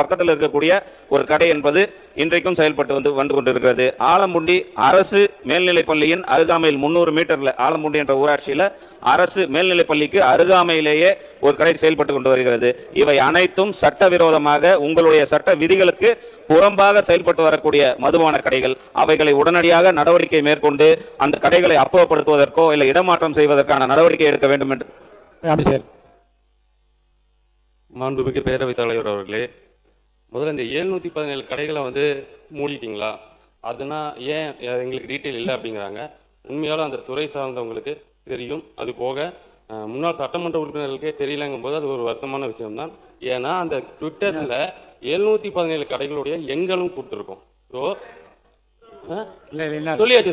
பக்கத்தில் இருக்கக்கூடிய ஒரு கடை என்பது இன்றைக்கும் செயல்பட்டு வந்து கொண்டிருக்கிறது. ஆலம்புண்டி அரசு மேல்நிலைப் பள்ளியின் அருகாமையில் 300 மீட்டர்ல ஆலம்புண்டி என்ற ஊராட்சியில அரசு மேல்நிலைப் பள்ளிக்கு அருகாமையிலேயே ஒரு கடை செயல்பட்டு கொண்டு வருகிறது. இவை அனைத்தும் சட்டவிரோதமாக உங்களுடைய சட்ட விதிகளுக்கு புறம்பாக செயல்பட்டு வரக்கூடிய மதுபான கடைகள். அவைகளை உடனடியாக நடவடிக்கை மேற்கொண்டு அந்த கடைகளை அப்புறப்படுத்துவதற்கோ இல்லை இடமாற்றம் செய்வதற்கான நடவடிக்கை எடுக்க வேண்டும் என்று அமைச்சர். மாண்புமிகு பேரவைத் தலைவர் அவர்களே, முதல்ல இந்த 717 கடைகளை வந்து மூடிட்டீங்களா? அதுனா ஏன் எங்களுக்கு டீட்டெயில் இல்லை அப்படிங்கிறாங்க. உண்மையாலும் அந்த துறை சார்ந்தவங்களுக்கு தெரியும். அது போக முன்னாள் சட்டமன்ற உறுப்பினர்களுக்கே தெரியலங்கும் போது அது ஒரு வருத்தமான விஷயம்தான். ஏன்னா அந்த ட்விட்டரில் 717 கடைகளுடைய எண்களும் கொடுத்துருக்கோம். ஸோ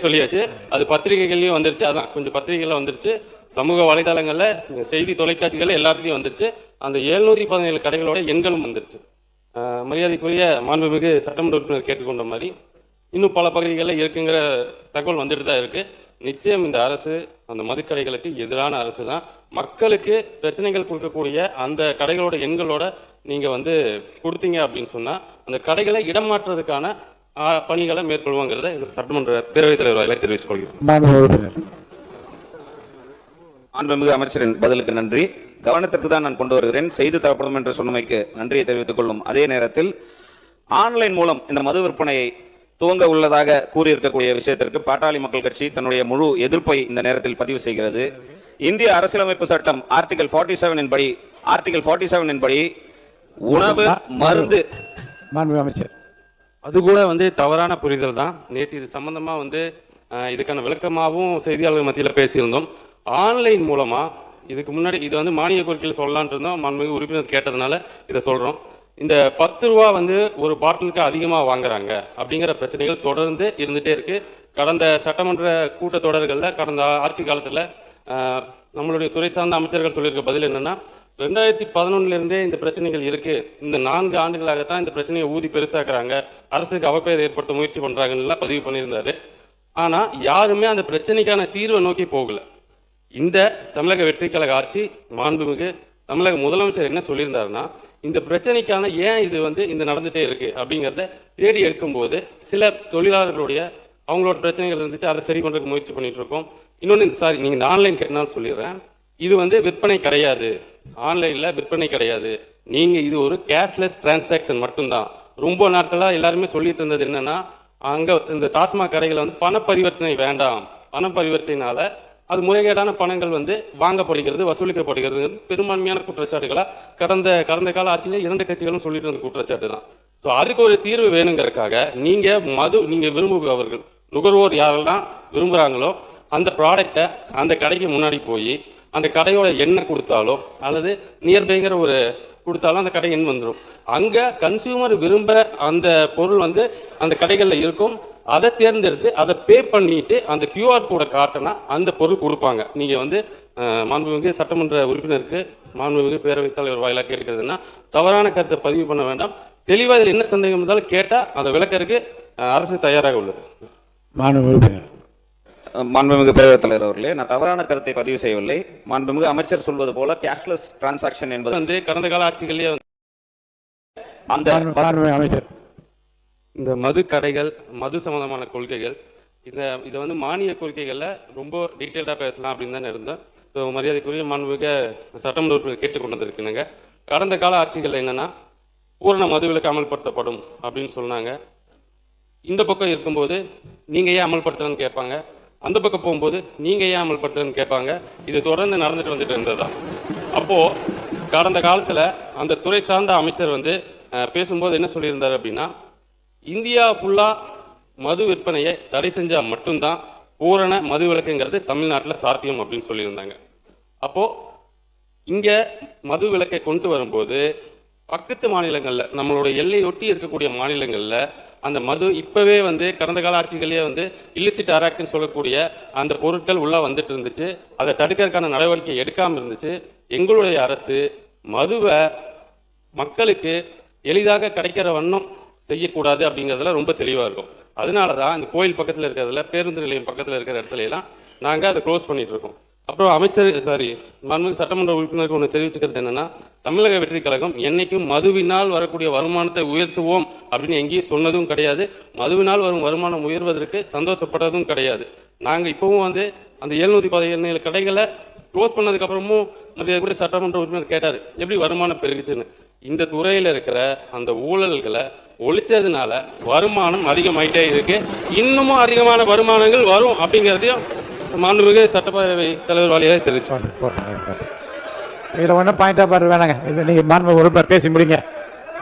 சொல்லியாச்சு. அது பத்திரிகைகள்லயும் வந்துருச்சு. அதான் கொஞ்சம் பத்திரிகைகள்ல வந்துருச்சு, சமூக வலைதளங்கள்ல, செய்தி தொலைக்காட்சிகள்ல எல்லாத்துலயும் வந்துருச்சு. அந்த 717 கடைகளோட எண்களும் வந்துருச்சு. மரியாதைக்குரிய மாண்புமிகு சட்டமன்ற உறுப்பினர் கேட்டுக்கொண்ட மாதிரி இன்னும் பல பகுதிகளில் இருக்குங்கிற தகவல் வந்துட்டு தான் இருக்கு. நிச்சயம் இந்த அரசு அந்த மதுக்கடைகளுக்கு எதிரான அரசு தான். மக்களுக்கு பிரச்சனைகள் கொடுக்கக்கூடிய அந்த கடைகளோட எண்களோட நீங்க வந்து கொடுத்தீங்க அப்படின்னு சொன்னா அந்த கடைகளை இடமாற்றுறதுக்கான பணிகளை மேற்கொள்வாங்கிறத சட்டமன்ற பேரவைத் தலைவர் தெரிவித்துக் கொள்கிறேன். மாண்புமிகு அமைச்சரின் பதிலுக்கு நன்றி. கவனத்திற்கு தான் நான் கொண்டு வருகிறேன். செய்து தரப்படும் என்று சொன்னமைக்கு நன்றியை தெரிவித்துக் கொள்ளும் அதே நேரத்தில் ஆன்லைன் மூலம் இந்த மது விற்பனையை துவங்க உள்ளதாக கூறியிருக்கக்கூடிய விஷயத்திற்கு பாட்டாளி மக்கள் கட்சி தன்னுடைய முழு எதிர்ப்பை இந்த நேரத்தில் பதிவு செய்கிறது. இந்திய அரசியலமைப்பு சட்டம் ஆர்டிகல் 47 படி உணவு மருந்து அமைச்சர் அது கூட வந்து தவறான புரிதல் தான். நேற்று இது சம்பந்தமா வந்து இதுக்கான விளக்கமாகவும் செய்தியாளர்கள் மத்தியில் பேசியிருந்தோம். ஆன்லைன் மூலமா இதுக்கு முன்னாடி இது வந்து மானிய கோரிக்கையில் சொல்லலான் இருந்தோம். மாண்புமிகு உறுப்பினர் கேட்டதுனால இதை சொல்றோம். இந்த 10 ரூபா வந்து ஒரு பாட்டிலுக்கு அதிகமாக வாங்குறாங்க அப்படிங்கிற பிரச்சனைகள் தொடர்ந்து இருந்துட்டே இருக்கு. கடந்த சட்டமன்ற கூட்டத்தொடர்களில் கடந்த ஆட்சி காலத்தில் நம்மளுடைய துறை சார்ந்த அமைச்சர்கள் சொல்லியிருக்க பதில் என்னன்னா, 2011 இந்த பிரச்சனைகள் இருக்கு, இந்த 4 ஆண்டுகளாகத்தான் இந்த பிரச்சனையை ஊதி பெருசாக்குறாங்க, அரசுக்கு அவப்பெயர் ஏற்படுத்த முயற்சி பண்றாங்கன்னு பதிவு பண்ணியிருந்தாரு. ஆனா யாருமே அந்த பிரச்சனைக்கான தீர்வை நோக்கி போகல. இந்த தமிழக வெற்றி கழக ஆட்சி, மாண்புமிகு தமிழக முதலமைச்சர் என்ன சொல்லியிருந்தாருன்னா, இந்த பிரச்சனைக்கான ஏன் இது வந்து இந்த நடந்துட்டே இருக்கு அப்படிங்கிறத தேடி எடுக்கும்போது சில தொழிலாளர்களுடைய அவங்களோட பிரச்சனைகள் இருந்துச்சு, அதை சரி பண்றதுக்கு முயற்சி பண்ணிட்டு இருக்கோம். இன்னொன்று, சாரி நீங்க இந்த ஆன்லைன் கேட்டாலும் சொல்லிடுறேன், இது வந்து விற்பனை கிடையாது, ஆன்லைன்ல விற்பனை கிடையாது. நீங்க இது ஒரு கேஷ்லெஸ் டிரான்சாக்சன் மட்டும்தான். ரொம்ப நாட்களா எல்லாருமே சொல்லிட்டு இருந்தது என்னன்னா, அங்க இந்த டாஸ்மாக் கடைகளை வந்து பண பரிவர்த்தனை வேண்டாம், பண பரிவர்த்தனைனால அது முறைகேடான பணங்கள் வந்து வாங்கப்படுகிறது, வசூலிக்கப்படுகிறது, பெரும்பான்மையான குற்றச்சாட்டுகளா கடந்த கால ஆட்சியில 2 கட்சிகளும் சொல்லிட்டு இருந்த குற்றச்சாட்டு தான். ஸோ அதுக்கு ஒரு தீர்வு வேணுங்கிறதுக்காக நீங்க விரும்புபவர்கள், நுகர்வோர் யாரெல்லாம் விரும்புறாங்களோ அந்த ப்ராடக்டை அந்த கடைக்கு முன்னாடி போய் அந்த கடையோட எண்ணெய் கொடுத்தாலோ அல்லது நியர்பைங்கிற ஒரு கொடுத்தாலும் அந்த கடை எண் வந்துடும். அங்க கன்சியூமர் விரும்ப அந்த பொருள் வந்து அந்த கடைகளில் இருக்கும். அதை தேர்ந்தெடுத்து அதை பே பண்ணிட்டு அந்த கியூஆர் கோடை காட்டினா அந்த பொருள் கொடுப்பாங்க. நீங்க வந்து மாண்புமிகு சட்டமன்ற உறுப்பினருக்கு மாண்புமிகு பேரவைத் தலைவர் வாயிலாக கேட்கிறதுனா, தவறான கருத்தை பதிவு பண்ண வேண்டாம். தெளிவாக இதில் என்ன சந்தேகம் இருந்தாலும் கேட்டா அதை விளக்கறதுக்கு அரசு தயாராக உள்ளது. மாண்புமிகு பேரவைத் தலைவர் அவர்களே, நான் தவறான கருத்தை பதிவு செய்யவில்லை. மாண்புமிகு அமைச்சர் சொல்வது போல கேஷ்லெஸ் டிரான்சாக்சன் என்பது வந்து கடந்த கால ஆட்சிகளிலே அந்த அமைச்சர் இந்த மது கடைகள், மது சம்பந்தமான கொள்கைகள், இதை வந்து மானிய கோரிக்கைகளில் ரொம்ப டீட்டெயில்டாக பேசலாம் அப்படின்னு தான் இருந்தேன். ஸோ மரியாதைக்குரிய மாண்புமிகு சட்டமன்ற உறுப்பினர் கேட்டுக்கொண்டு இருக்குங்க. கடந்த கால ஆட்சிகள் என்னன்னா, பூரண மதுவிலக்கு அமல்படுத்தப்படும் அப்படின்னு சொன்னாங்க. இந்த பக்கம் இருக்கும்போது நீங்க ஏன் அமல்படுத்தலன்னு கேட்பாங்க, அந்த பக்கம் போகும்போது நீங்க ஏன் அமல்படுத்தலன்னு கேட்பாங்க. இது தொடர்ந்து நடந்துட்டு வந்துட்டு இருந்ததுதான். அப்போ கடந்த காலத்துல அந்த துறை சார்ந்த அமைச்சர் வந்து பேசும்போது என்ன சொல்லியிருந்தாரு அப்படின்னா, இந்தியா ஃபுல்லா மது விற்பனையை தடை செஞ்சா மட்டும்தான் பூரண மது விலக்குங்கிறது தமிழ்நாட்டில் சாத்தியம் அப்படின்னு சொல்லியிருந்தாங்க. அப்போ இங்க மது விலக்கை கொண்டு வரும்போது பக்கத்து மாநிலங்கள்ல, நம்மளோட எல்லையொட்டி இருக்கக்கூடிய மாநிலங்கள்ல அந்த மது இப்பவே வந்து கடந்த கால ஆட்சிகளே வந்து இல்லிசிட் அராக்னு சொல்லக்கூடிய அந்த பொருட்கள் உள்ள வந்துட்டு இருந்துச்சு. அதை தடுக்கிறதுக்கான நடவடிக்கை எடுக்காம இருந்துச்சு. எங்களுடைய அரசு மதுவை மக்களுக்கு எளிதாக கிடைக்கிற வண்ணம் செய்யக்கூடாது அப்படிங்கிறதுல ரொம்ப தெளிவாக இருக்கும். அதனால தான் இந்த கோயில் பக்கத்தில் இருக்கிறதுல, பேருந்து நிலையம் பக்கத்தில் இருக்கிற இடத்துல எல்லாம் நாங்கள் அதை க்ளோஸ் பண்ணிட்டு இருக்கோம். அப்புறம் மாண்புமிகு சட்டமன்ற உறுப்பினருக்கு ஒன்று தெரிவிச்சுக்கிறது என்னன்னா, தமிழக வெற்றி கழகம் என்னைக்கும் மதுவினால் வரக்கூடிய வருமானத்தை உயர்த்துவோம் அப்படின்னு எங்கேயும் சொன்னதும் கிடையாது. மதுவினால் வரும் வருமானம் உயர்வதற்கு சந்தோஷப்பட்டதும் கிடையாது. நாங்கள் இப்பவும் வந்து அந்த 717 கடைகளை க்ளோஸ் பண்ணதுக்கு அப்புறமும் மத்திய சட்டமன்ற உறுப்பினர் கேட்டார் எப்படி வருமானம் பெருகுச்சுன்னு. இந்த துறையில் இருக்கிற அந்த ஊழல்களை ஒழிச்சதுனால வருமானம் அதிகமாயிட்டே இருக்கு. இன்னமும் அதிகமான வருமானங்கள் வரும் அப்படிங்கிறதையும் மாண்புமிகு சட்டப்பேரவை தலைவர் வாலியாக தெரிவிச்சு. இதில் ஒன்றும் பாயிண்டாக பாரு வேணாங்க. இது நீங்கள் மாண்பு உறுப்பினர் பேசி முடிங்க.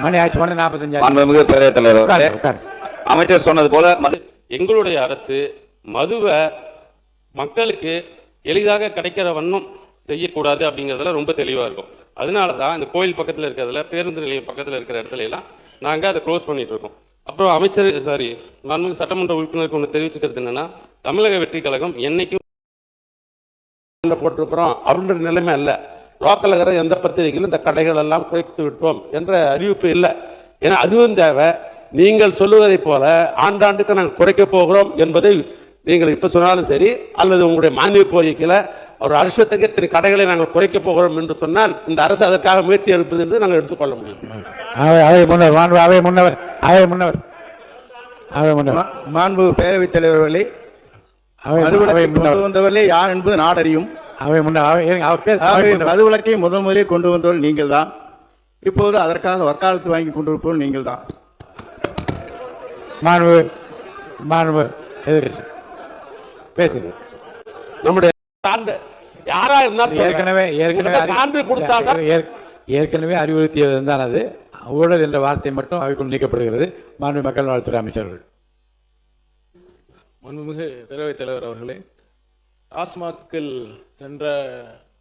மணி ஆயிடுச்சு, 45. மாண்புமிகு பேரவைத் தலைவர் அமைச்சர் சொன்னது போல எங்களுடைய அரசு மதுவை மக்களுக்கு எளிதாக கிடைக்கிற வண்ணம் செய்யக்கூடாது அப்படிங்கிறதுல ரொம்ப தெளிவாக இருக்கும். அதனால தான் இந்த கோயில் பக்கத்தில் இருக்கிறதுல, பேருந்து நிலையம் பக்கத்தில் இருக்கிற இடத்துல எல்லாம் நாங்கள் அதை க்ளோஸ் பண்ணிட்டு இருக்கோம். அப்புறம் மாண்புமிகு சட்டமன்ற உறுப்பினருக்கு ஒன்று தெரிவிச்சுக்கிறது என்னன்னா, தமிழக வெற்றி கழகம் என்னைக்கும் போட்டிருக்கிறோம் அப்படின்ற நிலைமை அல்ல. லோக்கல் இருக்கிற எந்த பத்திரிகையிலும் இந்த கடைகள் எல்லாம் குறைத்து விட்டோம் என்ற அறிவிப்பு இல்லை. ஏன்னா அதுவும் தேவை. நீங்கள் சொல்லுவதை போல ஆண்டாண்டுக்கு நாங்கள் குறைக்க போகிறோம் என்பதை நீங்கள் இப்ப சொன்னாலும் சரி, அல்லது உங்களுடைய மானிய கோரிக்கையில் ஒரு வருஷத்துக்கு இத்தனை கடைகளை நாங்கள் குறைக்க போகிறோம் என்று சொன்னால் இந்த அரசு அதற்காக முயற்சி எடுப்பது என்று நாங்கள் எடுத்துக்கொள்ள முடியும். மாண்பு பேரவைத் தலைவர்களே, வந்தவர்களே யார் என்பது நாடறியும். மதுவிலக்கை முதலிலே கொண்டு வந்தவர்கள் நீங்கள் தான். இப்போது அதற்காக வக்காலத்து வாங்கி கொண்டிருப்பவர்கள் நீங்கள் தான். பேசுங்க. நம்முடைய யாரா ஏற்கனவே அறிவுறுத்தியது தான் அது. ஊழல் என்ற வார்த்தை மட்டும் அவைக்குள் நீக்கப்படுகிறது. மாண்பு மக்கள் நலத்துறை அமைச்சர்கள். மாண்புமிகு பேரவைத் தலைவர் அவர்களே, டாஸ்மாகில் சென்ற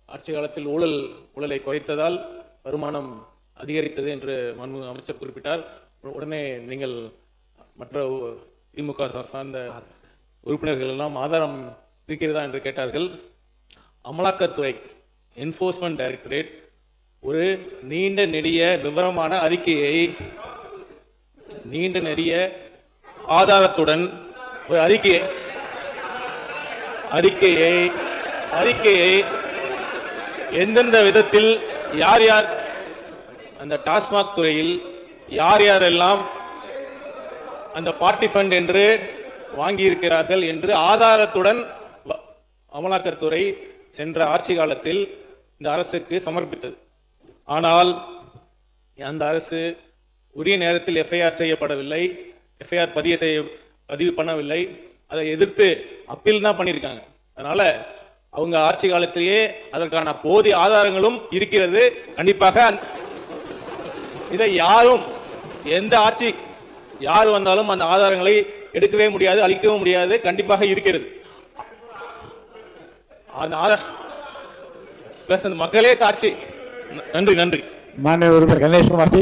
ஆட்சி காலத்தில் ஊழலை குறைத்ததால் வருமானம் அதிகரித்தது என்று மாண்புமிகு அமைச்சர் குறிப்பிட்டார். உடனே நீங்கள் மற்ற திமுக சார்ந்த உறுப்பினர்கள் எல்லாம் ஆதாரம் இருக்கிறதா என்று கேட்டார்கள். அமலாக்கத்துறை, என்ஃபோர்ஸ்மெண்ட் டைரக்டரேட் ஒரு நீண்ட நெடிய விவரமான ஆதாரத்துடன் ஒரு அறிக்கையை எந்தெந்த விதத்தில் யார் யார் அந்த டாஸ்மாக் துறையில் யார் யாரெல்லாம் அந்த பார்ட்டி ஃபண்ட் என்று வாங்கியிருக்கிறார்கள் என்று ஆதாரத்துடன் அமலாக்கத்துறை சென்ற ஆட்சி காலத்தில் இந்த அரசுக்கு சமர்ப்பித்தது. ஆனால் அந்த அரசு உரிய நேரத்தில் எஃப்ஐஆர் செய்யப்படவில்லை, எஃப்ஐஆர் பதிவு பண்ணவில்லை. அதை எதிர்த்து அப்பீல் தான் பண்ணியிருக்காங்க. அதனால அவங்க ஆட்சி காலத்திலேயே அதற்கான போதிய ஆதாரங்களும் இருக்கிறது. கண்டிப்பாக இதை எந்த ஆட்சி யார் வந்தாலும் அந்த ஆதாரங்களை எடுக்கவே முடியாது, அளிக்கவும் முடியாது. கண்டிப்பாக இருக்கிறது. மக்களே சாட்சி. நன்றி. மாண்பு உறுப்பினர் கணேஷ்குமார்.